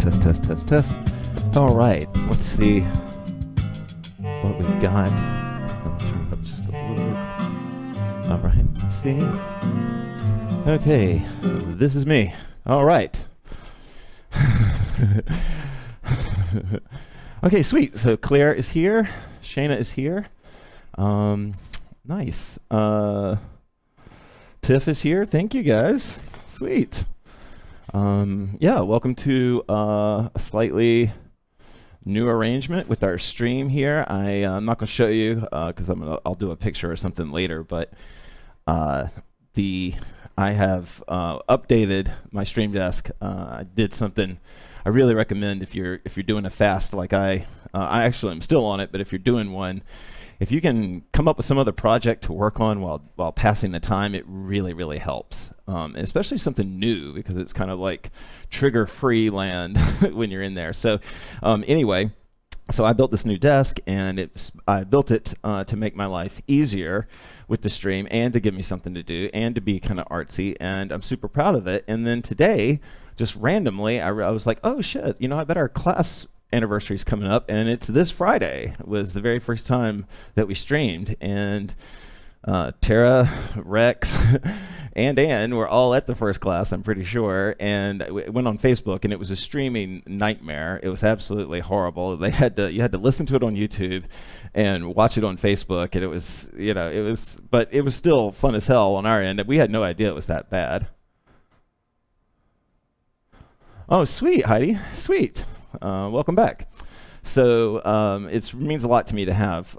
Test. All right, let's see what we got. I'll turn it up just a little bit. All right, let's see. Okay, this is me. All right. Okay, sweet. So Claire is here. Shayna is here. Nice. Tiff is here. Thank you, guys. Sweet. Yeah, welcome to a slightly new arrangement with our stream here. I'm not going to show you because I'll do a picture or something later, but I have updated my Stream Desk. I did something I really recommend if you're doing a fast like I actually am still on it, but if you're doing one, if you can come up with some other project to work on while passing the time, it really helps. And especially something new, because it's kind of like trigger-free land when you're in there. So anyway, so I built this new desk, and I built it to make my life easier with the stream and to give me something to do and to be kind of artsy, and I'm super proud of it. And then today, just randomly, I was like, oh shit, I bet our class anniversary is coming up, and it's this Friday. It was the very first time that we streamed, and Tara, Rex, and Ann were all at the first class, I'm pretty sure, and it went on Facebook, and it was a streaming nightmare. It was absolutely horrible. You had to listen to it on YouTube and watch it on Facebook, and but it was still fun as hell on our end, and we had no idea it was that bad. Oh, sweet, Heidi, sweet. Welcome back. So it means a lot to me to have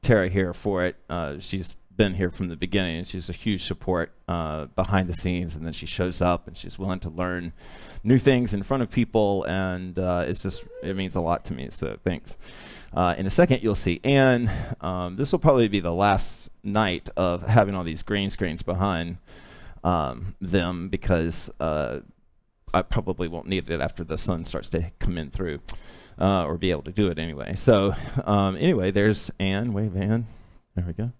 Tara here for it. She's been here from the beginning, and she's a huge support behind the scenes, and then she shows up and she's willing to learn new things in front of people, and it means a lot to me, so thanks. In a second you'll see Anne. This will probably be the last night of having all these green screens behind them, because I probably won't need it after the sun starts to come in through, or be able to do it anyway. So anyway, there's Anne. Wave Anne. There we go.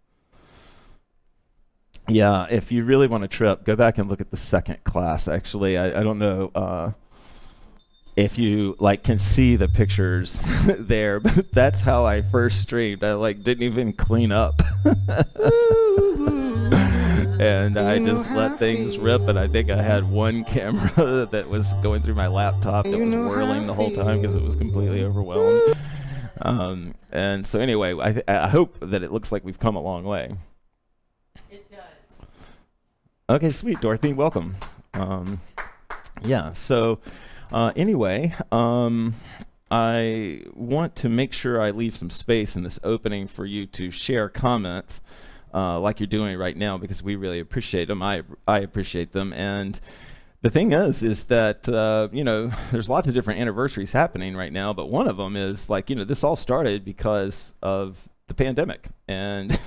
Yeah, if you really want to trip, go back and look at the second class. Actually, I don't know if you can see the pictures there, but that's how I first streamed. I didn't even clean up. And I just let things rip, and I think I had one camera that was going through my laptop that was whirling the whole time because it was completely overwhelmed. And so anyway, I hope that it looks like we've come a long way. It does. Okay, sweet, Dorothy, welcome. Yeah, so anyway, I want to make sure I leave some space in this opening for you to share comments. Like you're doing right now, because we really appreciate them. I appreciate them. And the thing is that, there's lots of different anniversaries happening right now, but one of them is this all started because of the pandemic. And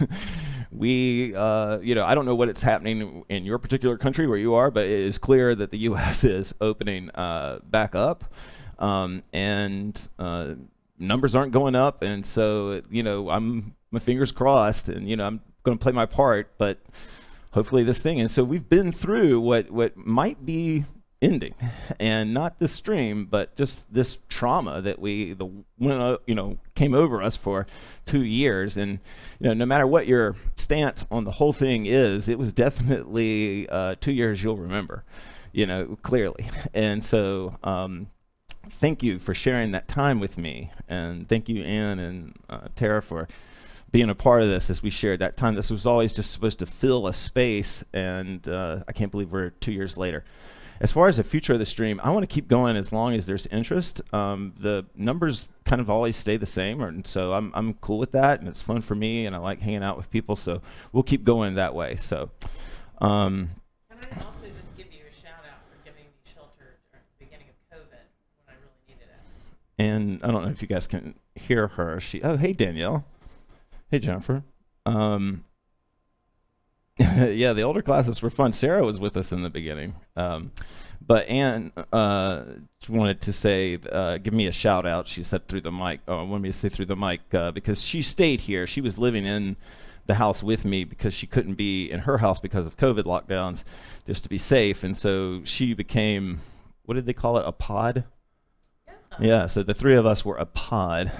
we, I don't know what it's happening in your particular country where you are, but it is clear that the U.S. is opening back up. And numbers aren't going up. And so, my fingers crossed, and, I'm going to play my part, but hopefully this thing. And so we've been through what might be ending, and not this stream, but just this trauma that came over us for 2 years. And no matter what your stance on the whole thing is, it was definitely 2 years you'll remember, clearly. And so thank you for sharing that time with me, and thank you, Ann and Tara, for being a part of this as we shared that time. This was always just supposed to fill a space, and I can't believe we're 2 years later. As far as the future of the stream, I want to keep going as long as there's interest. The numbers kind of always stay the same, and so I'm cool with that, and it's fun for me, and I like hanging out with people, so we'll keep going that way. So, Can I also just give you a shout out for giving me shelter during the beginning of COVID when I really needed it? And I don't know if you guys can hear her. Oh, hey, Danielle. Hey, Jennifer. Yeah, the older classes were fun. Sarah was with us in the beginning. But Anne wanted to say, give me a shout out. She said through the mic. Oh, I wanted me to say through the mic because she stayed here. She was living in the house with me because she couldn't be in her house because of COVID lockdowns, just to be safe. And so she became, what did they call it, a pod? Yeah, so the three of us were a pod,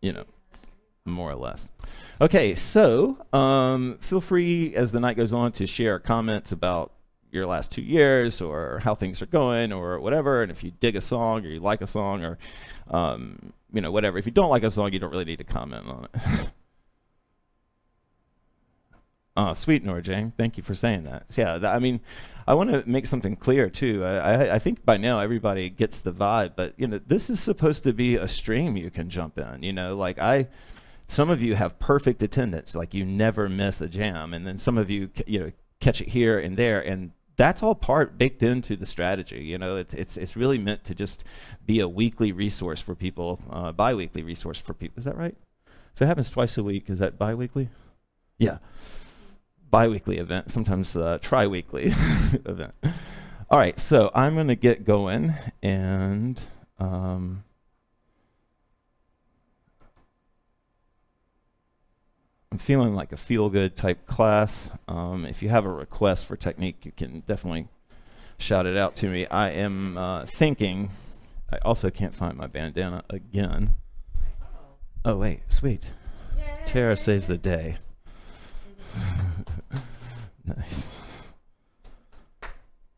you know, more or less. Okay, so feel free as the night goes on to share comments about your last 2 years or how things are going or whatever. And if you dig a song or you like a song or, you know, whatever. If you don't like a song, you don't really need to comment on it. Sweet, Nora Jane. Thank you for saying that. So, yeah, I mean, I want to make something clear, too. I think by now everybody gets the vibe, but, you know, this is supposed to be a stream you can jump in. You know, like some of you have perfect attendance, like you never miss a jam, and then some of you, you know, catch it here and there, and that's all baked into the strategy. You know, it's really meant to just be a weekly resource for people, bi-weekly resource for people. Is that right? If it happens twice a week, is that bi-weekly? Yeah. Bi-weekly event, sometimes tri-weekly event. All right, so I'm going to get going, and I'm feeling like a feel-good type class. If you have a request for technique, you can definitely shout it out to me. I am thinking, I also can't find my bandana again. Oh, wait, sweet. Yay. Tara saves the day. Nice.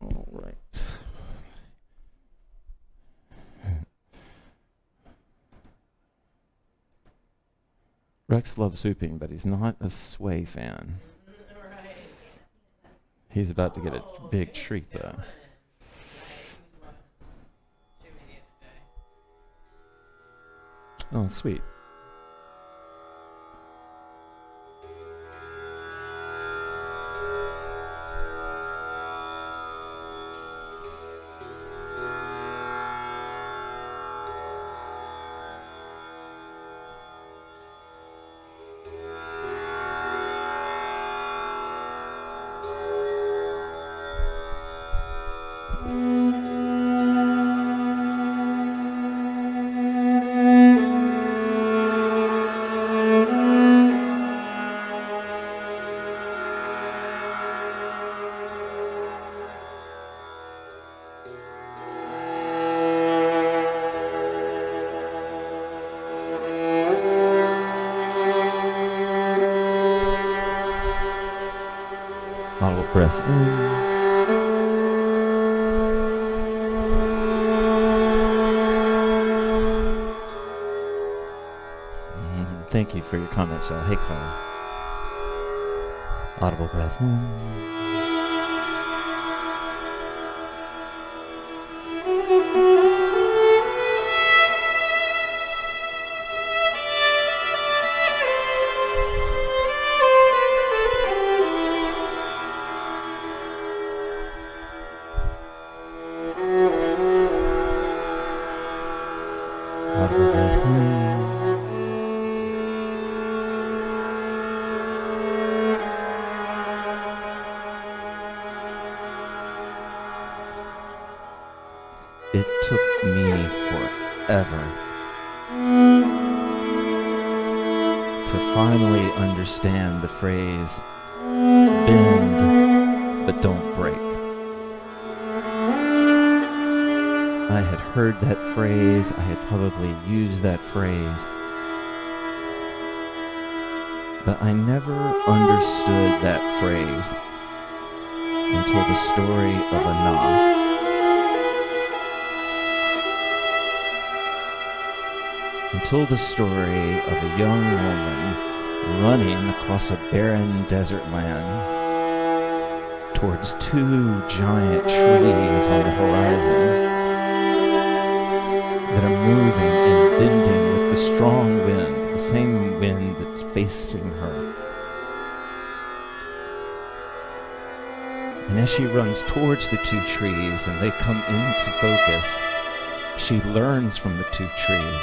All right. Rex loves swooping, but he's not a Sway fan. Right. He's about to get a big treat, though. Oh, sweet. Audible breath in. Thank you for your comments, y'all. Hey, Carl. Audible breath in. Audible breath in. It took me forever to finally understand the phrase, bend but don't break. I had heard that phrase, I had probably used that phrase, but I never understood that phrase until the story of Anah. Until the story of a young woman running across a barren desert land towards two giant trees on the horizon that are moving and bending with the strong wind, the same wind that's facing her. And as she runs towards the two trees and they come into focus, she learns from the two trees.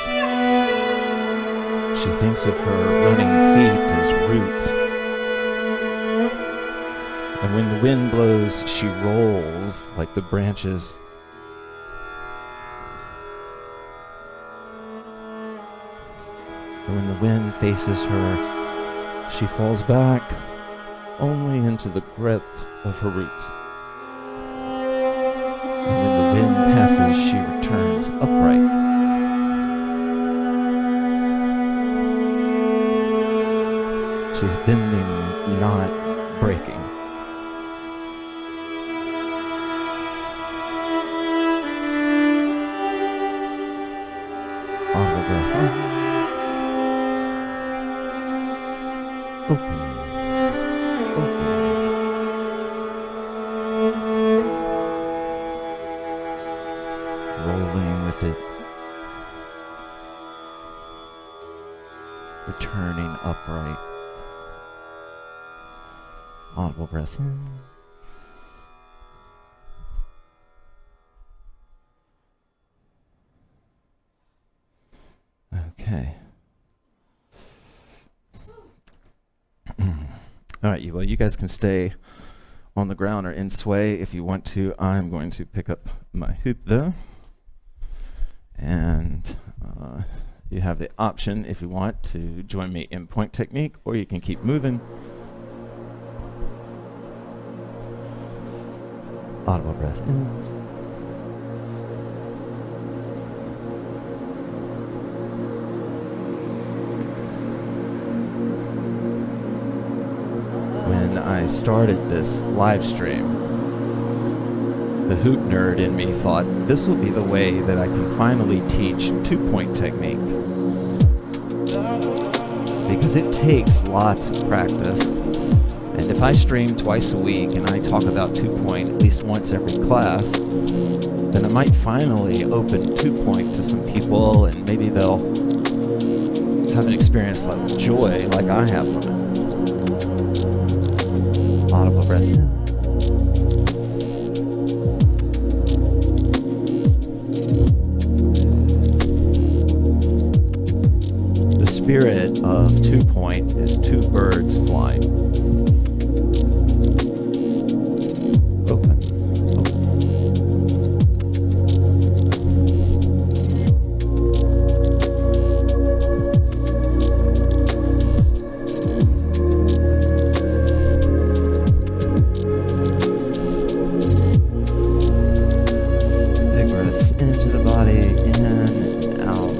She thinks of her running feet as roots. And when the wind blows, she rolls like the branches. And when the wind faces her, she falls back only into the grip of her roots. And when the wind passes, she returns upright. She's bending, not breaking. Audible breath in. Open. Open. Rolling with it. Returning upright. Audible breath in. Okay. All right, well, you guys can stay on the ground or in sway if you want to. I'm going to pick up my hoop though. And you have the option, if you want, to join me in point technique, or you can keep moving. Audible breath in. When I started this live stream, the hoop nerd in me thought this will be the way that I can finally teach 2-point technique. Because it takes lots of practice. And if I stream twice a week and I talk about 2-point at least once every class, then I might finally open 2-point to some people, and maybe they'll have an experience like joy like I have from it. Audible breath in. The spirit of 2-point is two birds flying. Open. Open. Big breaths into the body, in and out.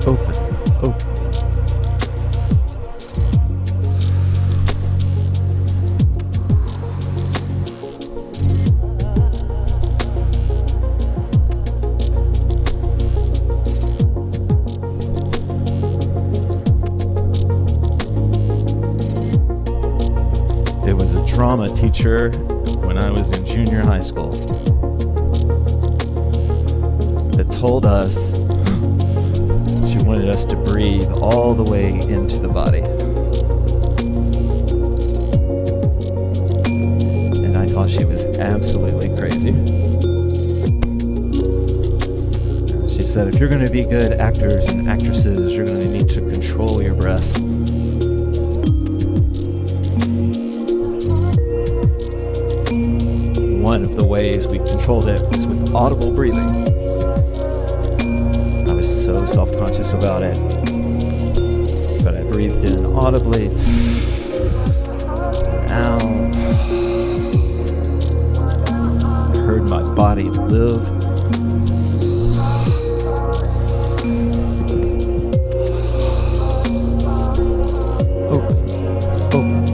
Open, open. There was a drama teacher when I was in junior high school that told us she wanted us to breathe all the way into the body. And I thought she was absolutely crazy. She said, if you're going to be good actors and actresses, you're going to need to control your breath. One of the ways we controlled it was with audible breathing. So self-conscious about it, but I breathed in audibly, out. I heard my body live. Open, open.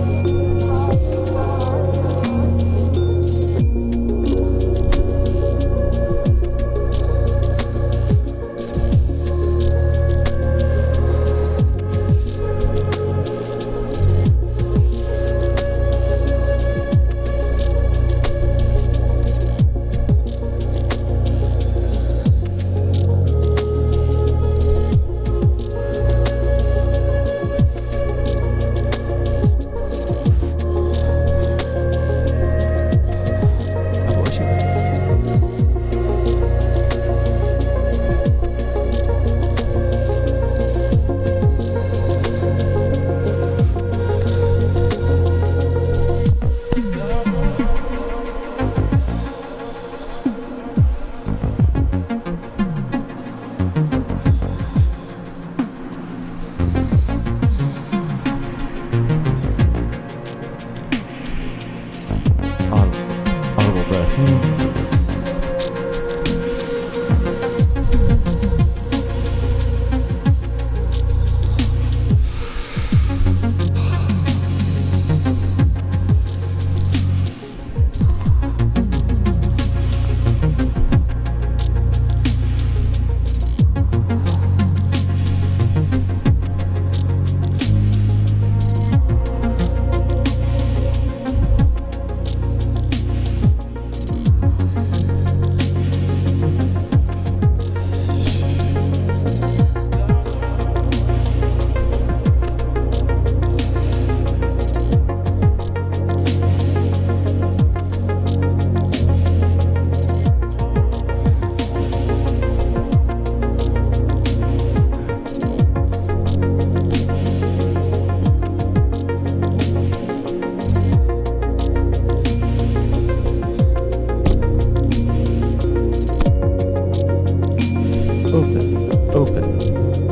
Open.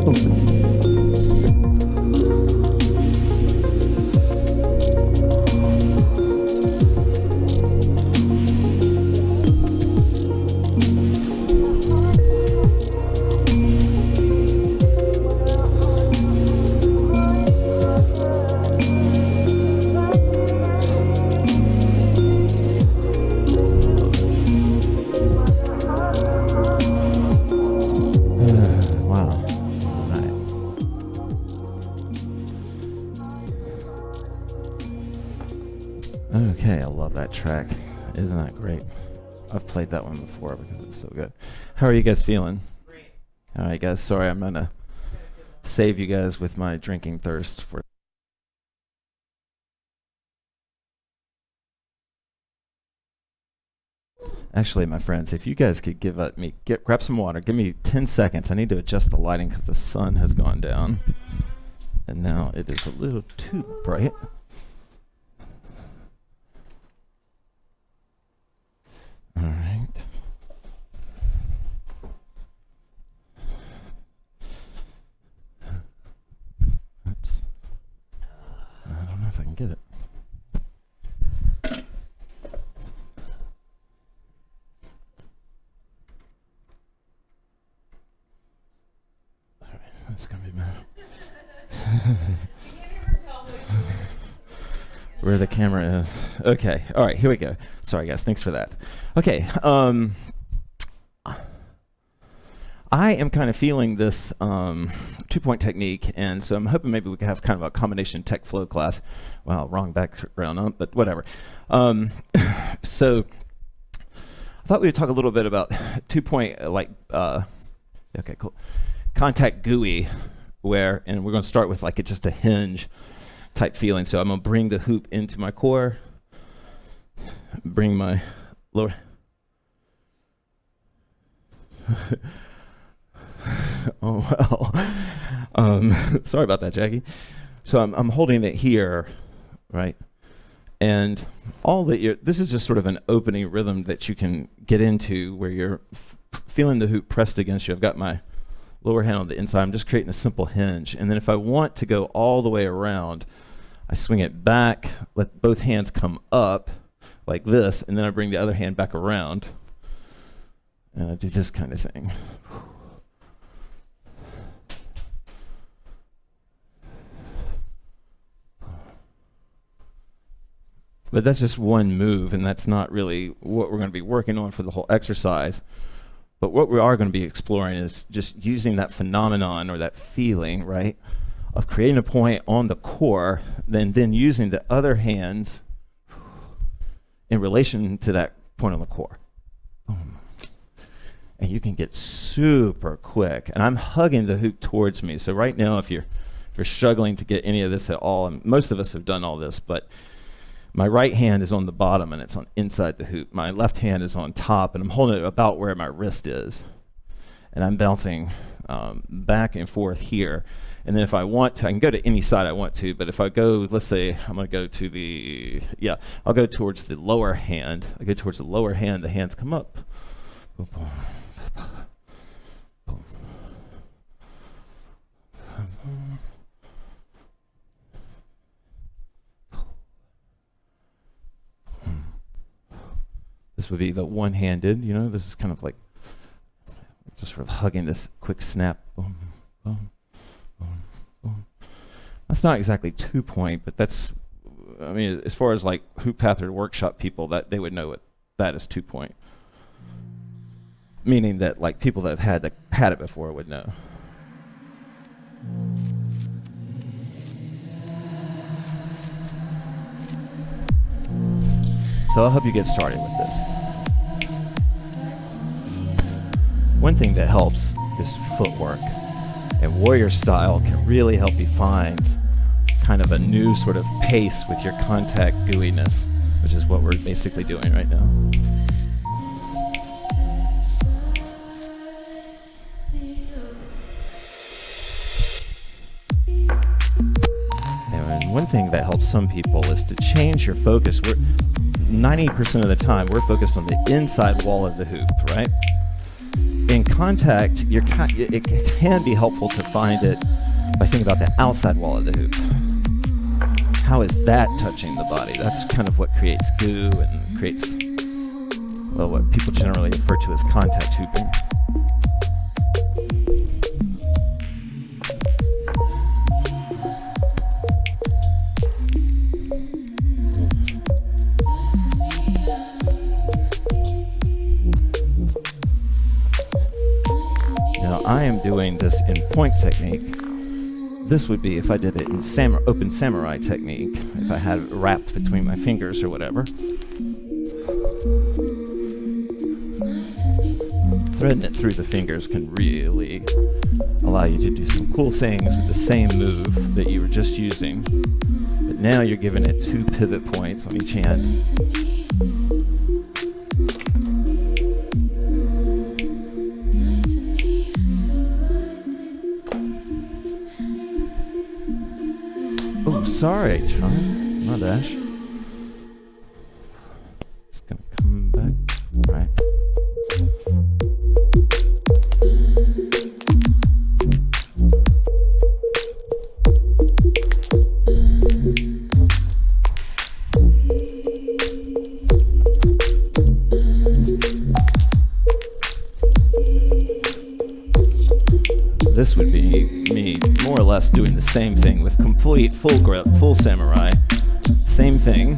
Open. Wow. All right. Okay, I love that track. Isn't that great? I've played that one before because it's so good. How are you guys feeling? Great. All right, guys. Sorry, I'm going to save you guys with my drinking thirst for. Actually, my friends, if you guys could grab some water, give me 10 seconds. I need to adjust the lighting because the sun has gone down. And now it is a little too bright. All right. Oops. I don't know if I can get it. All right, that's gonna be bad. Where the camera is. Okay. All right. Here we go. Sorry, guys. Thanks for that. Okay. I am kind of feeling this 2-point technique, and so I'm hoping maybe we can have kind of a combination tech flow class. Well, wrong background, but whatever. So I thought we would talk a little bit about 2-point, okay, cool. Contact GUI, and we're going to start with like just a hinge type feeling. So I'm going to bring the hoop into my core, bring my lower. Oh, well. Sorry about that, Jackie. So I'm holding it here, right? And this is just sort of an opening rhythm that you can get into where you're feeling the hoop pressed against you. I've got my lower hand on the inside. I'm just creating a simple hinge. And then if I want to go all the way around, I swing it back, let both hands come up like this, and then I bring the other hand back around. And I do this kind of thing. But that's just one move, and that's not really what we're going to be working on for the whole exercise. But what we are going to be exploring is just using that phenomenon or that feeling, right, of creating a point on the core, then using the other hands in relation to that point on the core. Boom. And you can get super quick. And I'm hugging the hoop towards me. So right now, if you're struggling to get any of this at all, and most of us have done all this, but my right hand is on the bottom and it's on inside the hoop. My left hand is on top, and I'm holding it about where my wrist is. And I'm bouncing back and forth here. And then if I want to, I can go to any side I want to, but if I go, let's say I'm going to go to I'll go towards the lower hand. I go towards the lower hand, the hands come up. Boom, boom, boom. This would be the one-handed, this is kind of like just sort of hugging this quick snap. Boom, boom, boom, boom. That's not exactly 2-point, but that's, as far as like Hoop Path or workshop people, that they would know what that is 2-point. Meaning that like people that have had it before would know. So I'll help you get started with this. One thing that helps is footwork. And warrior style can really help you find kind of a new sort of pace with your contact gooiness, which is what we're basically doing right now. And one thing that helps some people is to change your focus. 90% of the time, we're focused on the inside wall of the hoop, right? in contact, it can be helpful to find it by thinking about the outside wall of the hoop. How is that touching the body? That's kind of what creates goo and creates, well, what people generally refer to as contact hooping. Now I am doing this in point technique. This would be if I did it in open samurai technique, if I had it wrapped between my fingers or whatever. Threading it through the fingers can really allow you to do some cool things with the same move that you were just using. But now you're giving it 2 pivot points on each hand. Oh, sorry, John. My dash. Just gonna come back. All right. This would be me more or less doing the same thing with complete full grip, full samurai. Same thing.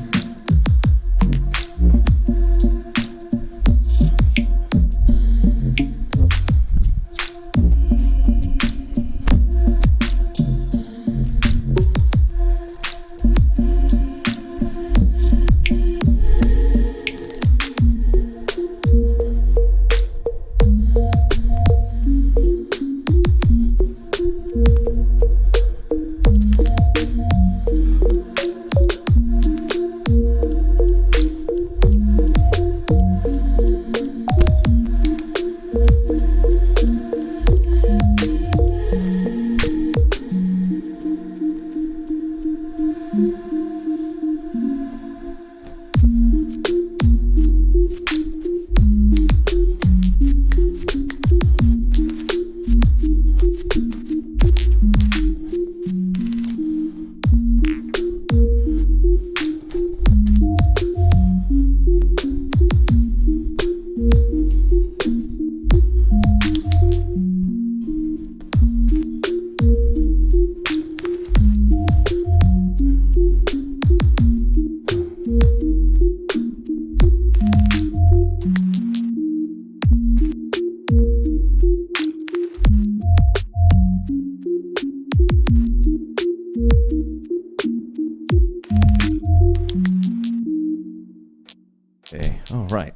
Okay, all right.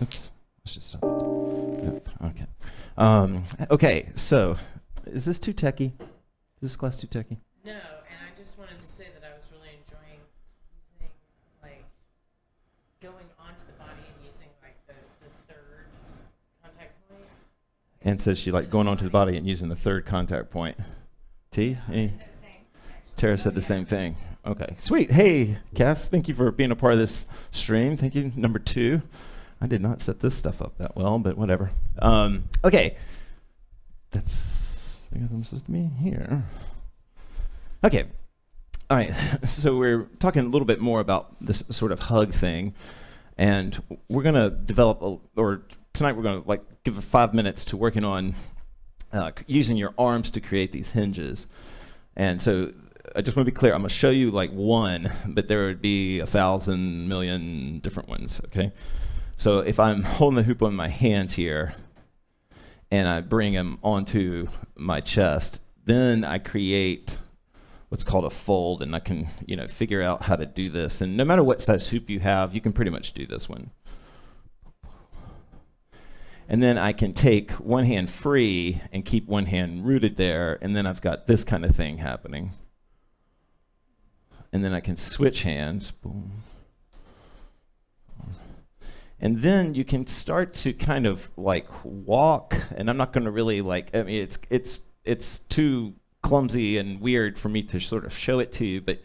Oops, let's just stop it. Yep, okay. Okay, so is this too techy? Is this class too techy? No, and I just wanted to say that I was really enjoying using, like, going onto the body and using, like, the third contact point. And says she liked going onto the body and using the third contact point. T? Tara said the same thing. Okay, sweet. Hey, Cass, thank you for being a part of this stream. Thank you. Number 2. I did not set this stuff up that well, but whatever. Okay. That's because I'm supposed to be here. Okay. All right. So we're talking a little bit more about this sort of hug thing, and we're going to develop, tonight we're going to give 5 minutes to working on using your arms to create these hinges. And so I just want to be clear, I'm going to show you one, but there would be 1,000 million different ones, okay? So if I'm holding the hoop on my hands here, and I bring them onto my chest, then I create what's called a fold, and I can, figure out how to do this. And no matter what size hoop you have, you can pretty much do this one. And then I can take one hand free and keep one hand rooted there, and then I've got this kind of thing happening. And then I can switch hands. Boom. And then you can start to kind of walk, and I'm not going to really it's too clumsy and weird for me to sort of show it to you, but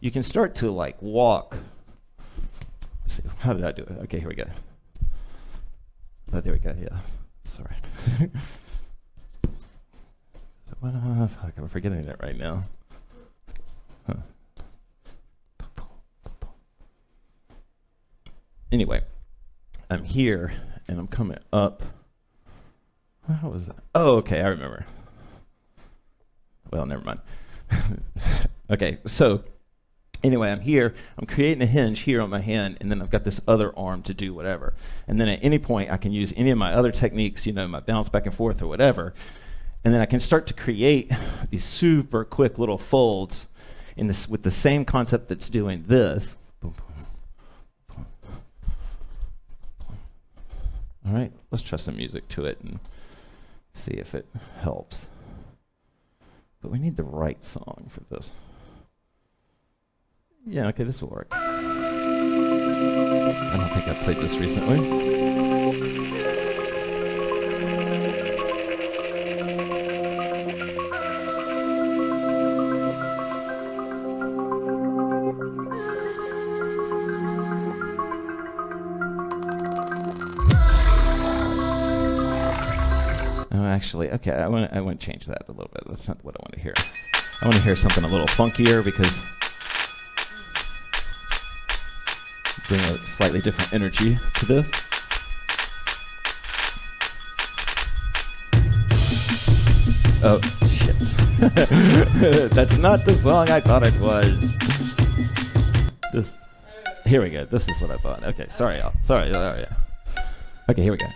you can start to walk. Let's see, how did I do it? Okay, here we go. Oh, there we go. Yeah. Sorry. Fuck, I'm forgetting it right now. Huh. Anyway, I'm here and I'm coming up. How was that? Oh, okay, I remember. Well, never mind. Okay, so anyway, I'm here. I'm creating a hinge here on my hand, and then I've got this other arm to do whatever. And then at any point, I can use any of my other techniques, my bounce back and forth or whatever. And then I can start to create these super quick little folds in this with the same concept that's doing this. Boom, boom, boom, boom. All right, let's try some music to it and see if it helps. But we need the right song for this. Yeah, okay, this will work. I don't think I played this recently. Actually, okay, I want to change that a little bit. That's not what I want to hear. I want to hear something a little funkier because bring a slightly different energy to this. Oh shit! That's not the song I thought it was. This. Here we go. This is what I thought. Okay, sorry, y'all. Sorry. Oh, yeah. Okay, here we go.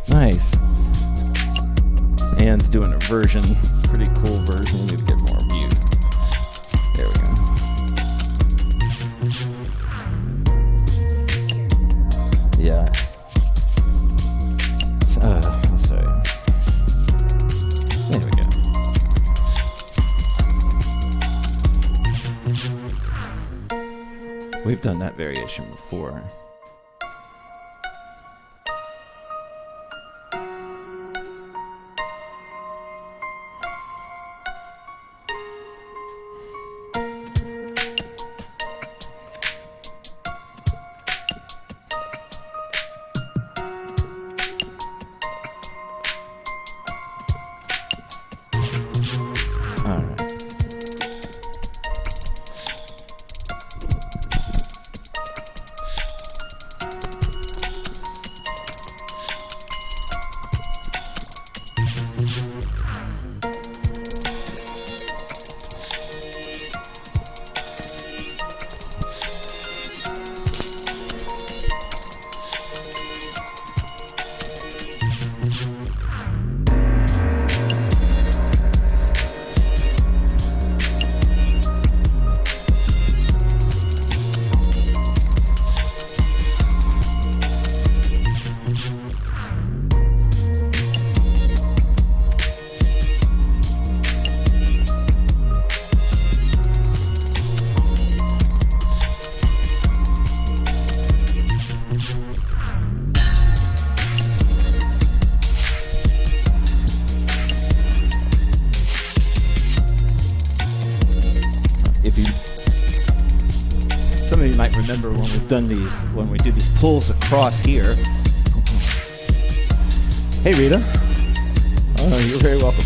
Nice. Anne's doing a version, pretty cool version. We need to get more mute. There we go. Yeah. I'll show you. There we go. We've done that variation before. Remember when we've done these, when we do these pulls across here. Hey, Rita. Oh, you're very welcome.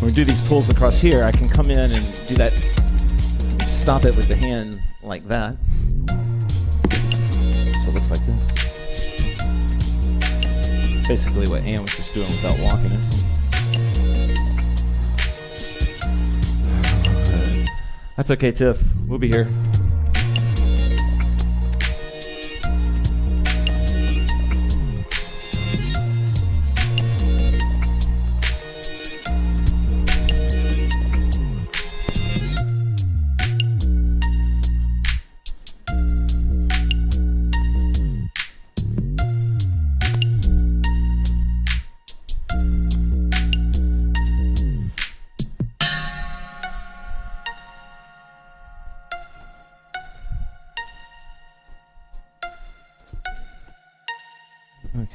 When we do these pulls across here, I can come in and do that, stop it with the hand like that. So it looks like this. Basically what Ann was just doing without walking it. That's okay, Tiff. We'll be here.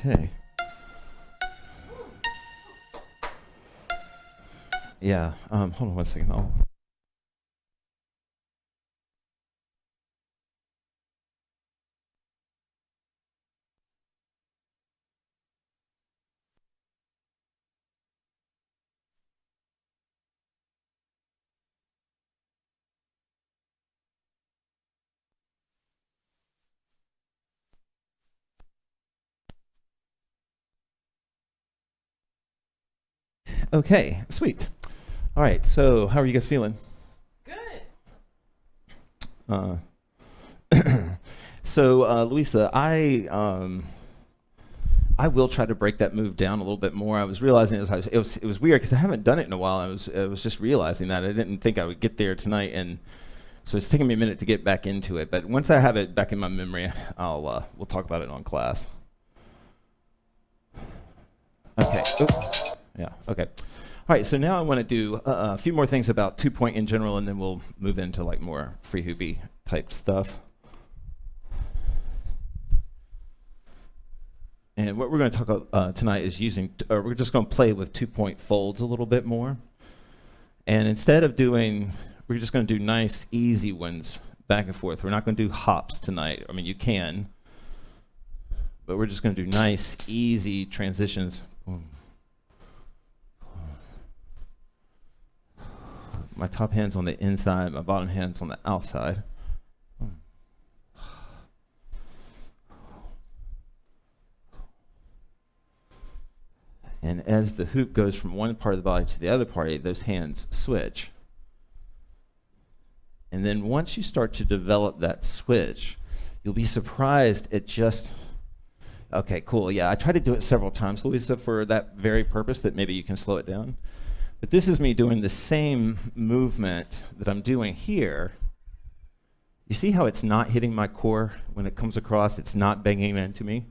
Okay. Yeah, hold on 1 second. Okay, sweet. All right, so how are you guys feeling? Good. So, Louisa, I will try to break that move down a little bit more. I was realizing it was weird because I haven't done it in a while. I was just realizing that I didn't think I would get there tonight, and so it's taking me a minute to get back into it. But once I have it back in my memory, we'll talk about it on class. Okay. Oops. Yeah, okay. All right, so now I want to do a few more things about 2-point in general, and then we'll move into like more free hoopy type stuff. And what we're going to talk about tonight is we're just going to play with 2-point folds a little bit more. And instead of we're just going to do nice, easy ones back and forth. We're not going to do hops tonight. I mean, you can, but we're just going to do nice, easy transitions. My top hand's on the inside, my bottom hand's on the outside. And as the hoop goes from one part of the body to the other part, those hands switch. And then once you start to develop that switch, you'll be surprised at okay, cool, yeah, I tried to do it several times, Louisa, for that very purpose, that maybe you can slow it down. But this is me doing the same movement that I'm doing here. You see how it's not hitting my core when it comes across? It's not banging into me.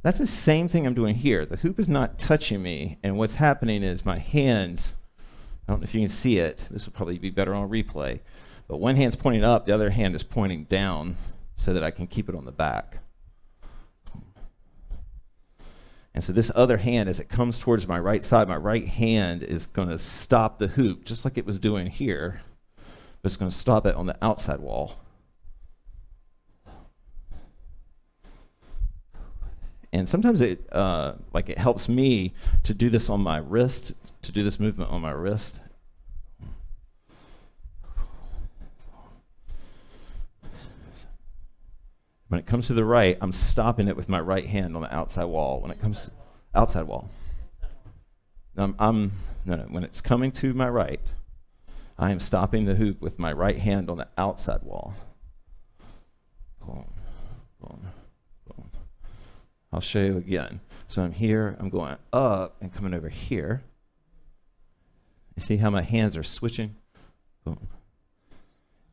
That's the same thing I'm doing here. The hoop is not touching me, and what's happening is my hands, I don't know if you can see it, this will probably be better on replay, but one hand's pointing up, the other hand is pointing down so that I can keep it on the back. And so this other hand, as it comes towards my right side, my right hand is going to stop the hoop, just like it was doing here, but it's going to stop it on the outside wall. And sometimes it helps me to do this on my wrist, to do this movement on my wrist. When it comes to the right, I'm stopping it with my right hand on the outside wall. When it comes to outside wall. No, when it's coming to my right, I am stopping the hoop with my right hand on the outside wall. Boom, boom, boom. I'll show you again. So I'm here, I'm going up and coming over here. You see how my hands are switching? Boom.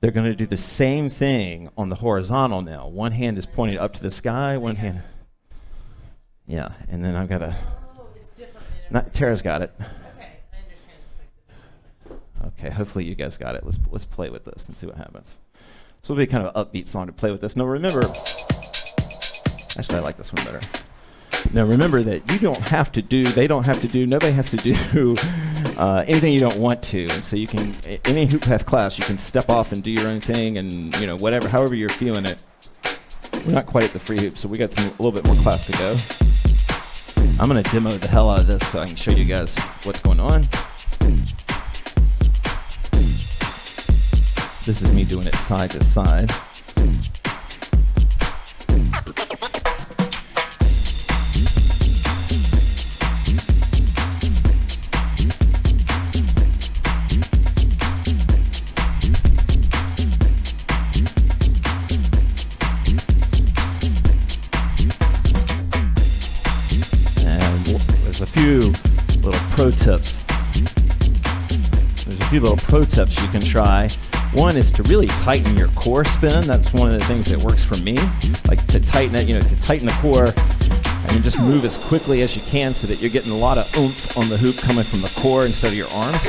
They're going to do the same thing on the horizontal now. One hand is pointing up to the sky, one hand. Yeah, and then I've got to. Oh, it's different. Tara's got it. Okay, I understand. Okay, hopefully you guys got it. Let's play with this and see what happens. So it'll be kind of an upbeat song to play with this. Now remember, actually I like this one better. Now remember that you don't have to do, they don't have to do, nobody has to do anything you don't want to. And so you can, any Hoop Path class, you can step off and do your own thing and, whatever, however you're feeling it. We're not quite at the free hoop, so we got a little bit more class to go. I'm gonna demo the hell out of this so I can show you guys what's going on. This is me doing it side to side. Pro tips. There's a few little pro tips you can try. One is to really tighten your core spin. That's one of the things that works for me. Like to tighten it, to tighten the core and then just move as quickly as you can so that you're getting a lot of oomph on the hoop coming from the core instead of your arms.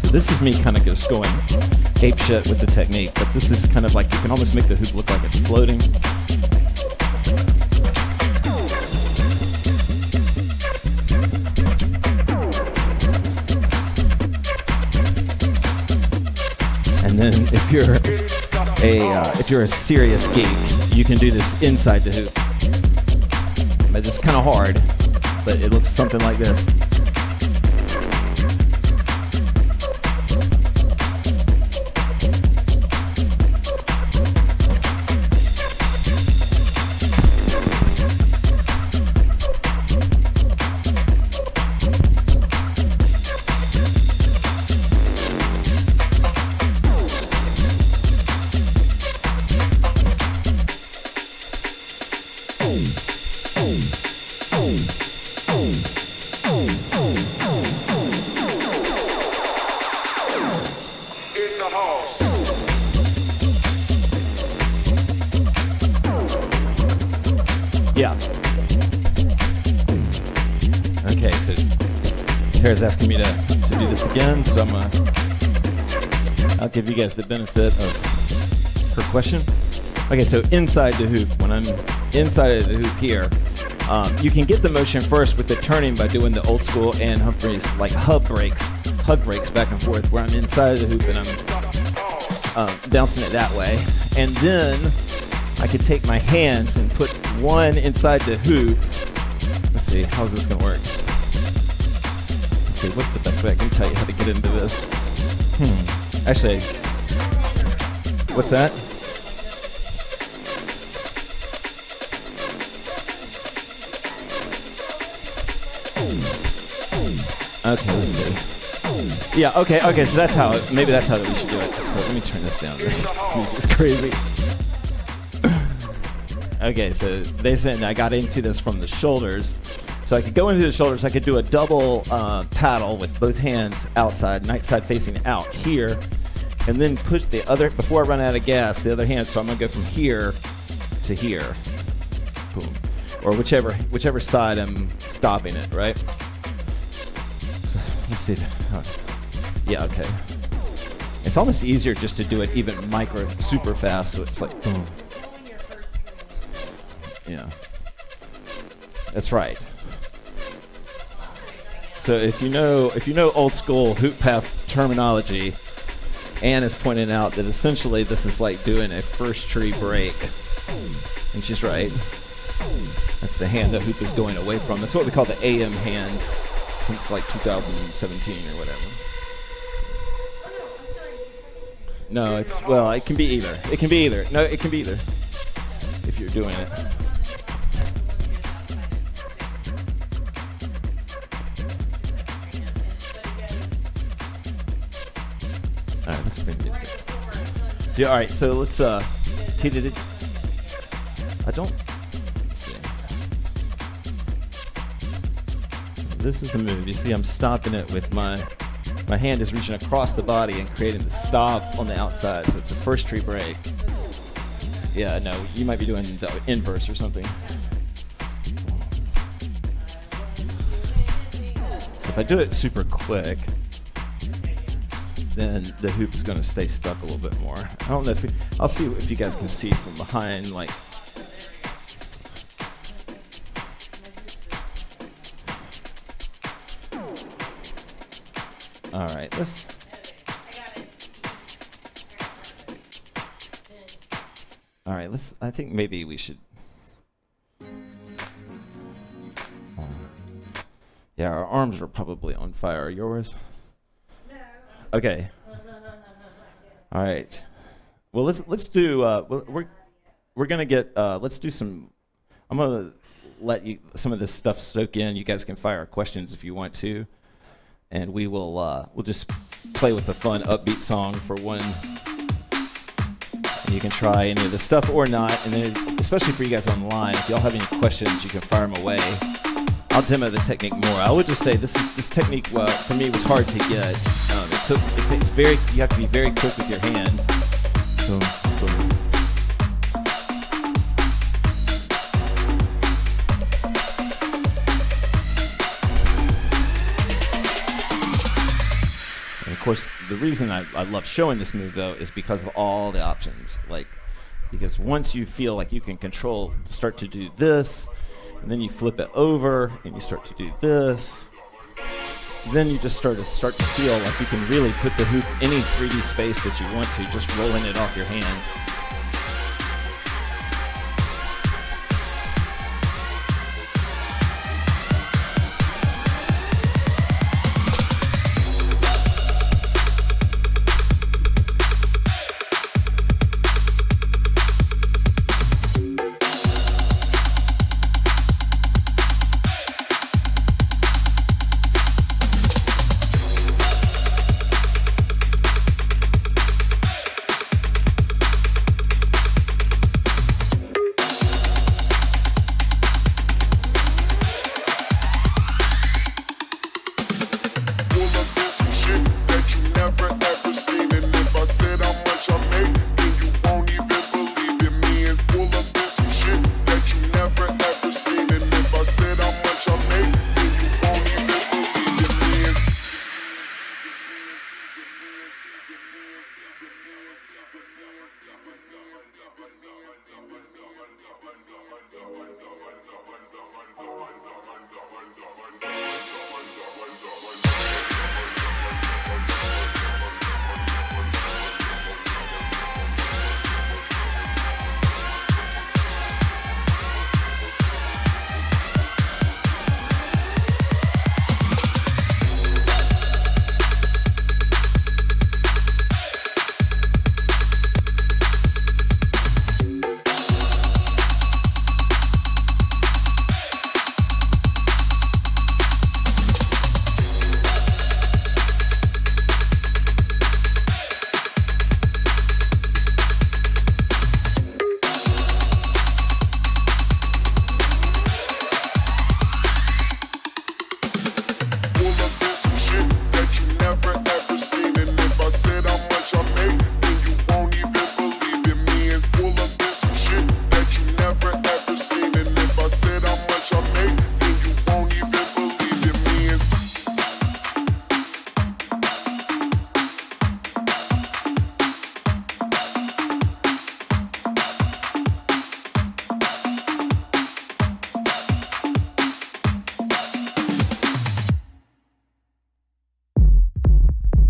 So this is me kind of just going ape shit with the technique, but this is kind of like you can almost make the hoop look like it's floating. And then if you're a serious geek, you can do this inside the hoop. But it's kind of hard, but it looks something like this. Yeah. Okay, so Tara's asking me to do this again, so I'll give you guys the benefit of her question. Okay, so inside the hoop, when I'm inside of the hoop here, you can get the motion first with the turning by doing the old school Ann Humphreys like hug breaks back and forth, where I'm inside of the hoop and I'm bouncing it that way, and then I could take my hands and put one inside the hoop. Let's see, how's this gonna work? Let's see, what's the best way I can tell you how to get into this? Actually, what's that? Okay, let's see. Yeah, okay, so that's how, maybe that's how we should do it. So let me turn this down. This is crazy. Okay, so they said I got into this from the shoulders. So I could go into the shoulders, I could do a double paddle with both hands outside, night side facing out here, and then push the other, before I run out of gas, the other hand, so I'm gonna go from here to here. Boom. Or whichever side I'm stopping it, right? So, let's see. Yeah, okay. It's almost easier just to do it even super fast, so it's like boom. Yeah, that's right. So if you know old school hoop path terminology, Ann is pointing out that essentially this is like doing a first tree break, and she's right. That's the hand the hoop is going away from. That's what we call the AM hand since like 2017 or whatever. No, it can be either. It can be either. No, it can be either if you're doing it. All right, let's bring this back. Yeah, all right, so let's I don't. Let's see. This is the move. You see, I'm stopping it with my hand is reaching across the body and creating the stop on the outside. So it's a first tree break. Yeah, no, you might be doing the inverse or something. So if I do it super quick, then the hoop is going to stay stuck a little bit more. I don't know if I'll see if you guys can see from behind, like. All right, let's. All right, let's. I think maybe we should. Yeah, our arms are probably on fire. Yours? No. Okay. All right. Well, let's do. We're gonna get. Let's do some. I'm gonna let you some of this stuff soak in. You guys can fire questions if you want to, and we will. We'll just play with a fun, upbeat song for one. And you can try any of this stuff or not. And then, especially for you guys online, if y'all have any questions, you can fire them away. I'll demo the technique more. I would just say this technique for me was hard to get. It takes very. You have to be very quick with your hands. So. And of course, the reason I love showing this move though is because of all the options. Because once you feel like you can start to do this. And then you flip it over, and you start to do this. Then you just start to feel like you can really put the hoop any 3D space that you want to, just rolling it off your hand.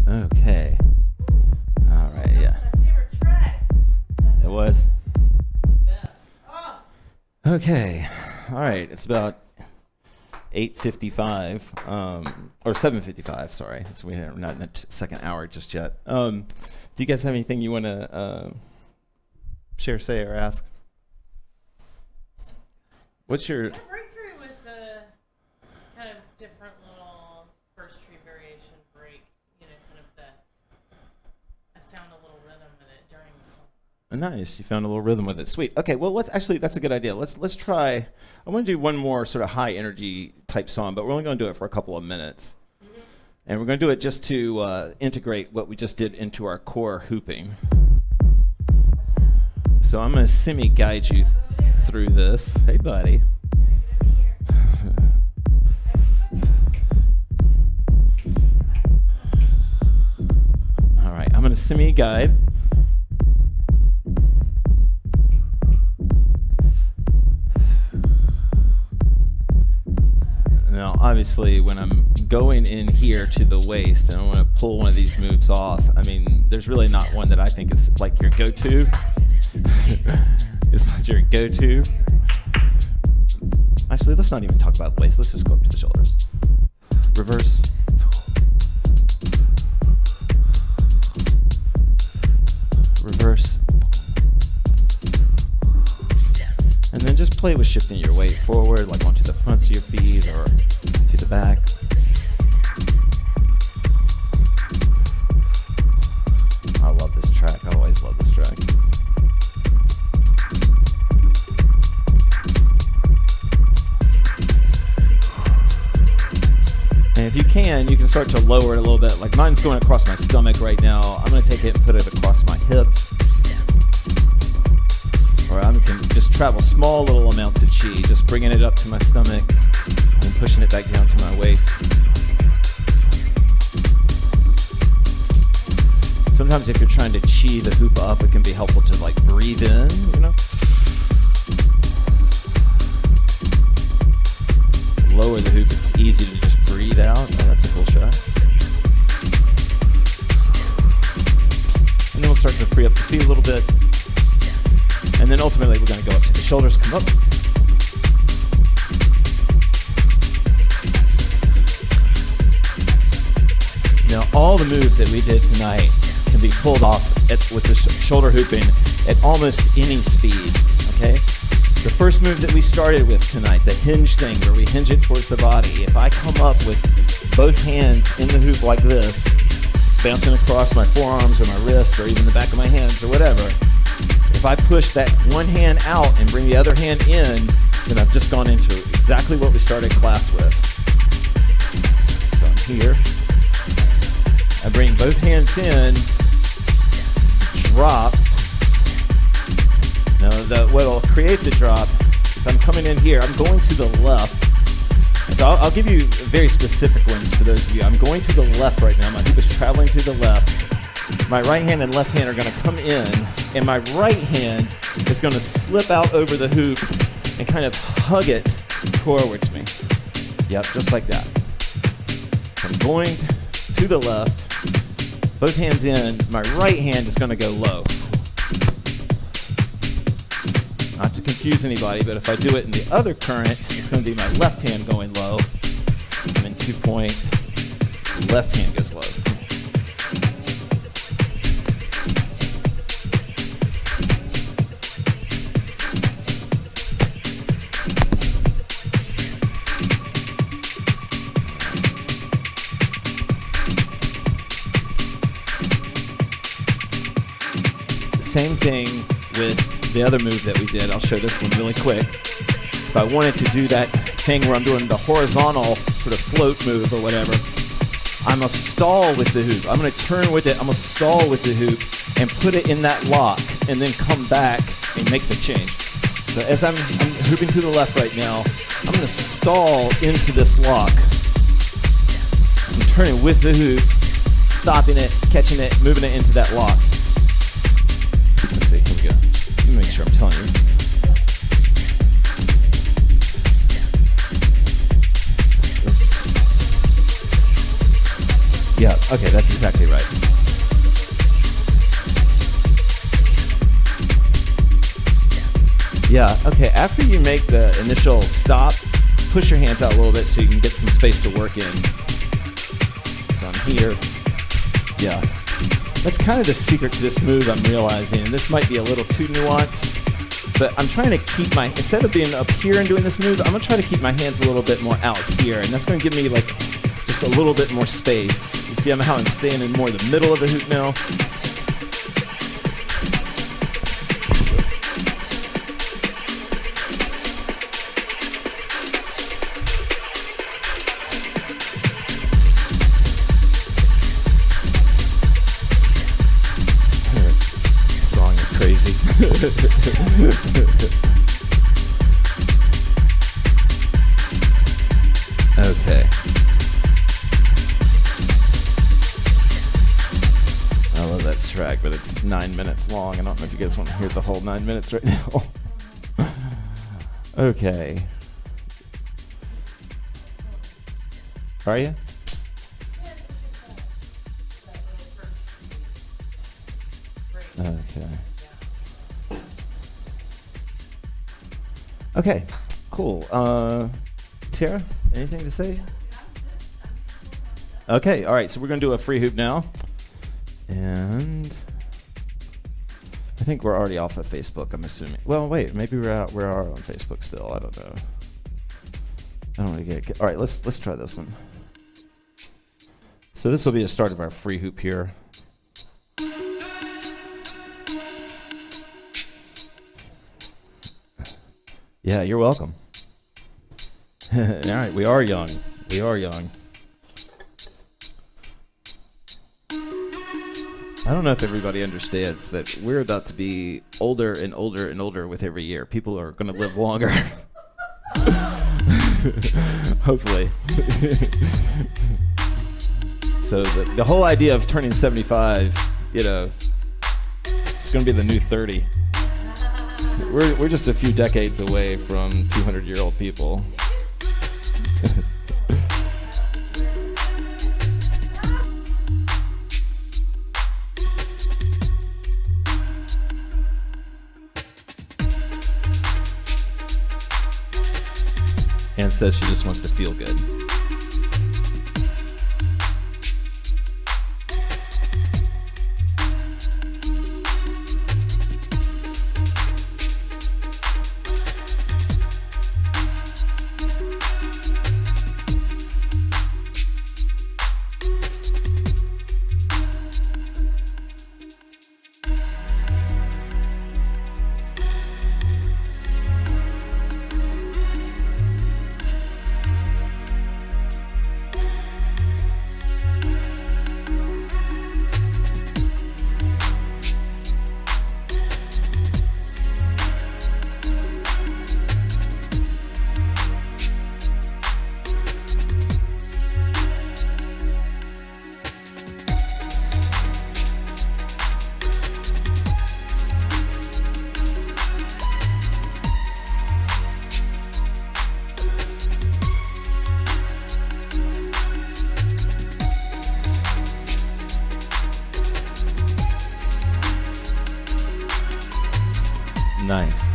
Okay. All right, yeah. My favorite track. It was? Best. Oh. Okay. All right. It's about 8:55, or 7:55, sorry. So we're not in the second hour just yet. Do you guys have anything you want to share, say, or ask? What's your... Yeah, breakthrough with the kind of different little first tree variation break, kind of I found a little rhythm with it during the song. Nice, you found a little rhythm with it. Sweet. Okay, well, that's a good idea. Let's try. I want to do one more sort of high energy type song, but we're only going to do it for a couple of minutes. Mm-hmm. And we're going to do it just to integrate what we just did into our core hooping. So I'm going to semi-guide you through this. Hey, buddy. All right, I'm going to semi-guide. Now, obviously, obviously when I'm going in here to the waist and I want to pull one of these moves off, I mean, there's really not one that I think is like your go-to. It's not your go-to. Actually, let's not even talk about the waist. Let's just go up to the shoulders. Reverse. Reverse. And then just play with shifting your weight forward, like onto the front of your feet or to the back. I love this track. I always love this track. And if you can start to lower it a little bit. Like mine's going across my stomach right now. I'm going to take it and put it across my hips. Or I can just travel small little amounts of chi, just bringing it up to my stomach and pushing it back down to my waist. Sometimes if you're trying to chi the hoop up, it can be helpful to like breathe in, you know? Lower the hoop, it's easy to just breathe out. Oh, that's a cool shot. And then we'll start to free up the feet a little bit. And then ultimately we're going to go up to the shoulders, come up. Now all the moves that we did tonight can be pulled off with the shoulder hooping at almost any speed, okay? The first move that we started with tonight, the hinge thing where we hinge it towards the body, if I come up with both hands in the hoop like this, it's bouncing across my forearms or my wrist or even the back of my hands or whatever, if I push that one hand out and bring the other hand in, then I've just gone into exactly what we started class with. So I'm here. I bring both hands in, drop. Now what will create the drop is I'm coming in here, I'm going to the left. And so I'll give you very specific ones for those of you. I'm going to the left right now. My hoop is traveling to the left. My right hand and left hand are going to come in, and my right hand is going to slip out over the hoop and kind of hug it towards me. Yep, just like that. So I'm going to the left, both hands in, my right hand is going to go low. Not to confuse anybody, but if I do it in the other current, it's going to be my left hand going low, and then 2 point, left hand goes low. Same thing with the other move that we did. I'll show this one really quick. If I wanted to do that thing where I'm doing the horizontal sort of float move or whatever, I'm going to stall with the hoop. I'm going to turn with it. I'm going to stall with the hoop and put it in that lock and then come back and make the change. So as I'm hooping to the left right now, I'm going to stall into this lock. I'm turning with the hoop, stopping it, catching it, moving it into that lock. Let's see, here we go. Let me make sure I'm telling you. Yeah, okay, that's exactly right. Yeah, okay, after you make the initial stop, push your hands out a little bit so you can get some space to work in. So I'm here. Yeah. That's kind of the secret to this move I'm realizing, and this might be a little too nuanced, but I'm trying to keep my, instead of being up here and doing this move, I'm going to try to keep my hands a little bit more out here, and that's going to give me like just a little bit more space. You see how I'm staying in more the middle of the hoop now? Okay. I love that track, but it's 9 minutes long. I don't know if you guys want to hear the whole 9 minutes right now. Okay. Are you? Yeah, just that little first tree break. Okay. Yeah. Okay. Cool. Tara, anything to say? Okay. All right. So we're gonna do a free hoop now, and I think we're already off of Facebook. I'm assuming. Well, wait. Maybe we are on Facebook still. I don't know. I don't want to get. All right. Let's try this one. So this will be a start of our free hoop here. Yeah, you're welcome. All right, we are young. We are young. I don't know if everybody understands that we're about to be older and older and older with every year. People are going to live longer. Hopefully. So the whole idea of turning 75, you know, it's going to be the new 30. We're just a few decades away from 200-year-old people. Anne says she just wants to feel good. Nice.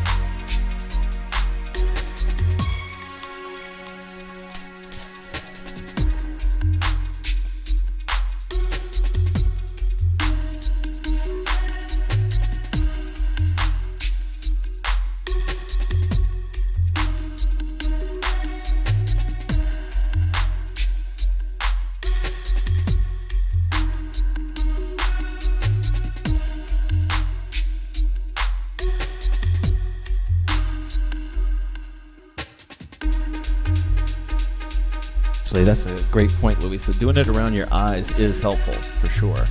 Actually, that's a great point, Louisa. Doing it around your eyes is helpful, for sure.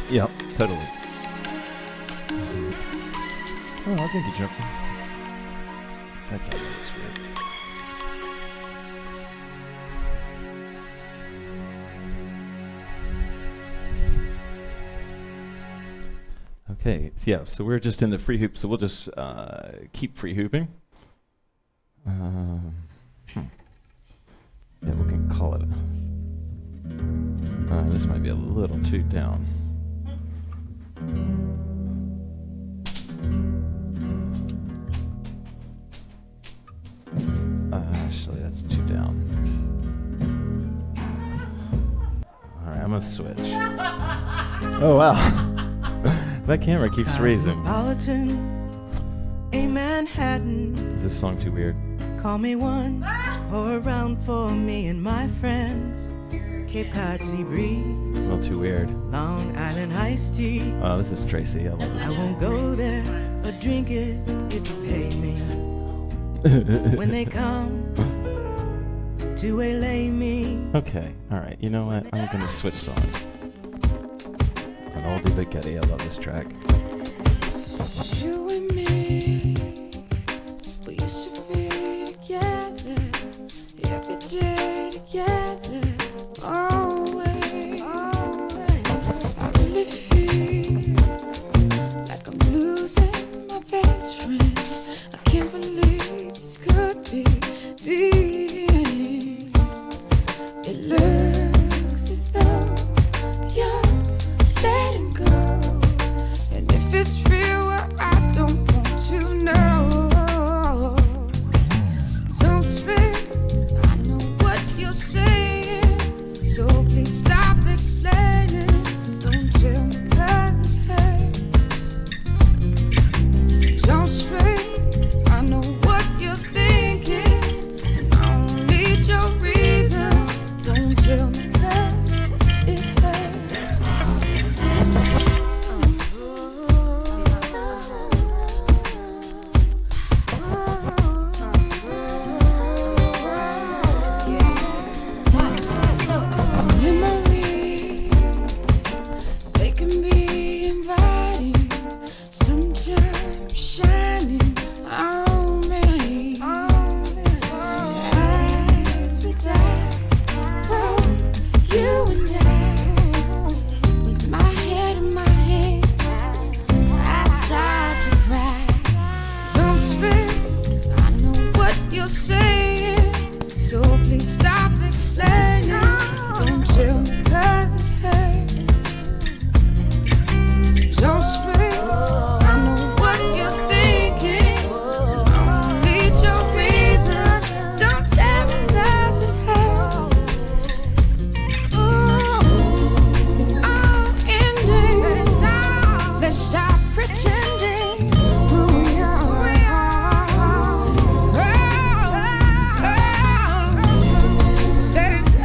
Yep, totally. Oh, I think you jumped. Okay, that looks weird. Okay, yeah, so we're just in the free hoop, so we'll just keep free hooping. Yeah, we can call it. This might be a little too down. Actually, that's too down. All right, I'm gonna switch. Oh wow, that camera keeps raising. Cosmopolitan, a Manhattan. Is this song too weird? Call me one, pour around for me and my friends. Cape Cod sea breeze, A little too weird. Long Island iced tea. Oh, this is Tracy. I love I this. won't go there or drink it if you pay me. When they come to waylay me. Okay, all right. You know what? I'm gonna switch songs. An oldie but goodie. I love this track. You and me, we used to be together, every day together, always. I really feel like I'm losing my best friend. I can't believe this could be the end. It looks as though you're letting go. And if it's real, well, I don't want to know. Don't speak, I know what you're saying. So please stop explaining. Don't tell me 'cause it hurts. Don't speak, I know what you're thinking. And I don't need your reasons. Don't tell me 'cause it hurts. Memories, they can be inviting, sometimes shining on me. As we die, both you and I, with my head in my hands, I start to cry. Don't speak, I know what you're saying, so please stop explaining. Don't tell me 'cause it hurts. Don't speak, I know what you're thinking. I don't need your reasons. Don't tell me 'cause it hurts. It's all ending. Let's stop pretending who we are. Said it's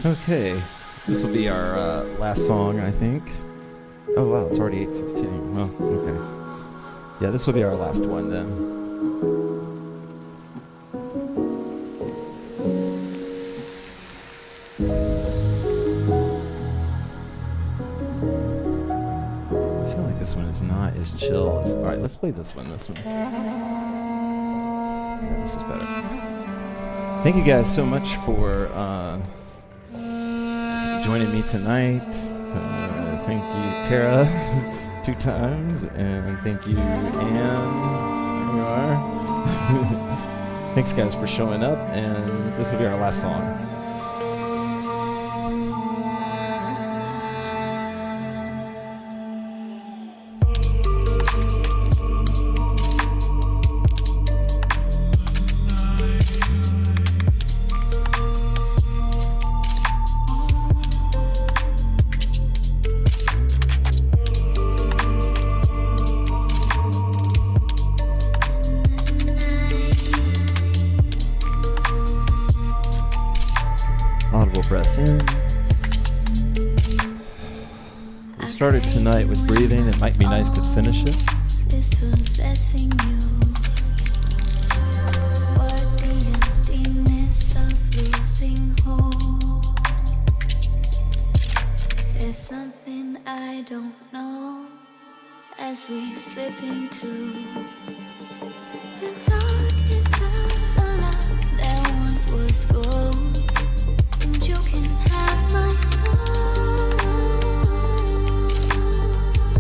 Okay, this will be our last song, I think. Oh wow, it's already 8:15. Well, okay. Yeah, this will be our last one then. I feel like this one is not as chill as... Alright, let's play this one. Yeah, this is better. Thank you guys so much for joining me tonight. Thank you, Tara, 2 times, and thank you, Anne. There you are. Thanks, guys, for showing up, and this will be our last song. Audible breath in. We started tonight with breathing. It might be nice to finish it. Is possessing you. What the emptiness of losing hope. There's something I don't know as we slip into the darkness of the love that once was gold. And you can have my soul.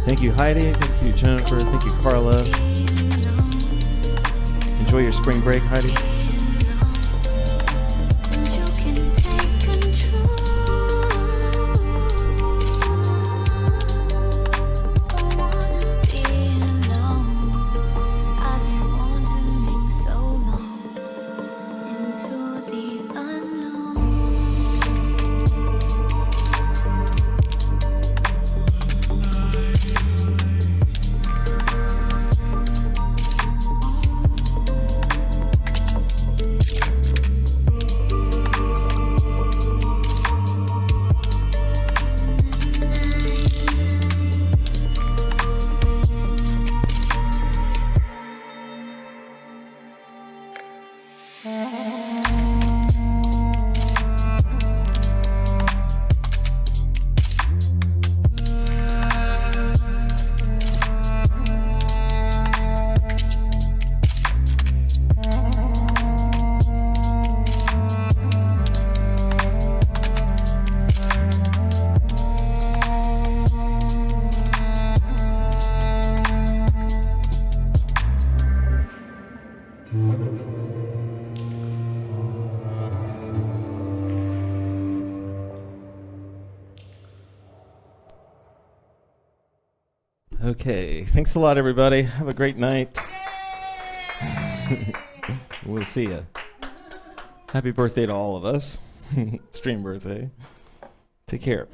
Thank you, Heidi. Thank you, Jennifer. Thank you, Carla. Enjoy your spring break, Heidi. And you can take control. Don't wanna be alone. I've been wandering so long into the unknown. Okay, thanks a lot, everybody. Have a great night. We'll see ya. Happy birthday to all of us. Stream birthday. Take care.